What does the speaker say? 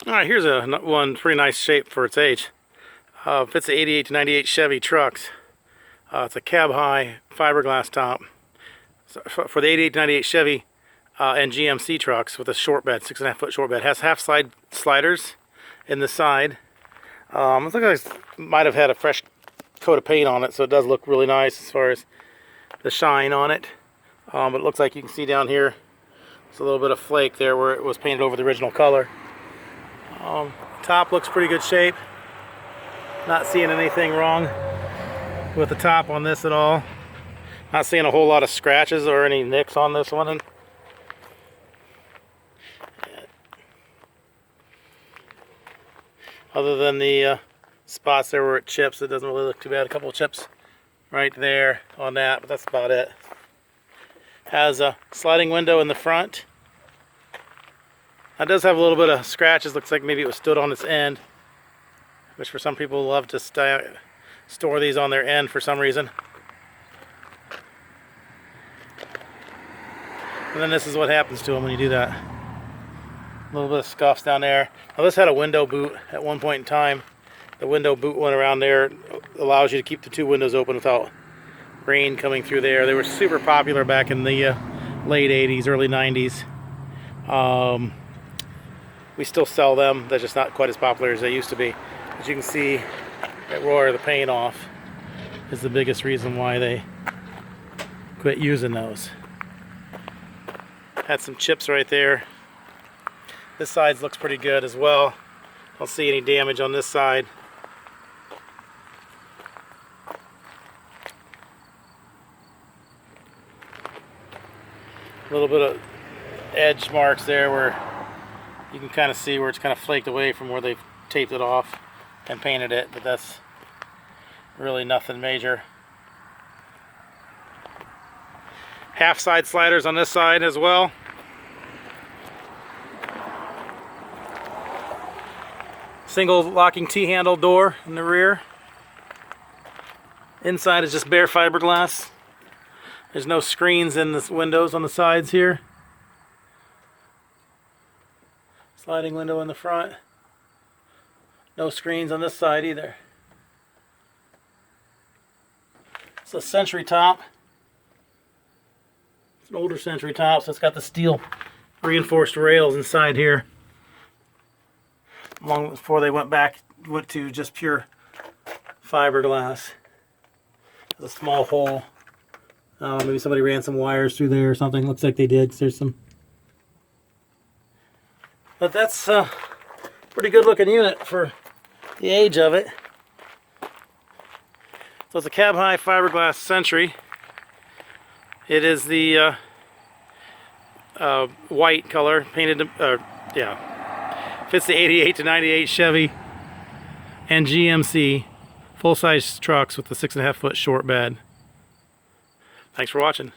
Alright, here's one pretty nice shape for its age. Fits the 88 to 98 Chevy trucks. It's a cab high fiberglass top. So for the 88 to 98 Chevy and GMC trucks with a short bed, 6.5 foot short bed. Has half sliders in the side. Looks like it might have had a fresh coat of paint on it, so it does look really nice as far as the shine on it. But it looks like you can see down here, there's a little bit of flake there where it was painted over the original color. Top looks pretty good shape. Not seeing anything wrong with the top on this at all. Not seeing a whole lot of scratches or any nicks on this one. Other than the spots there where it chips, it doesn't really look too bad. A couple of chips right there on that, but that's about it. Has a sliding window in the front. It does have a little bit of scratches. Looks like maybe it was stood on its end, which for some people love to store these on their end for some reason. And then this is what happens to them when you do that. A little bit of scuffs down there. Now this had a window boot at one point in time. The window boot went around there. It allows you to keep the two windows open without rain coming through there. They were super popular back in the late 80s, early 90s. We still sell them. They're just not quite as popular as they used to be. As you can see, that wore the paint off is the biggest reason why they quit using those. Had some chips right there. This side looks pretty good as well. Don't see any damage on this side. A little bit of edge marks there where you can kind of see where it's kind of flaked away from where they've taped it off and painted it, but that's really nothing major. Half side sliders on this side as well. Single locking T-handle door in the rear. Inside is just bare fiberglass. There's no screens in the windows on the sides here. Sliding window in the front. No screens on this side either. It's a Century top. It's an older Century top, so it's got the steel reinforced rails inside here. Long before they went to just pure fiberglass. There's a small hole. Maybe somebody ran some wires through there or something. Looks like they did, 'cause there's some. But that's a pretty good looking unit for the age of it. So it's a cab high fiberglass Century. It is the white color, painted, fits the 88 to 98 Chevy and GMC full-size trucks with the 6.5 foot short bed. Thanks for watching.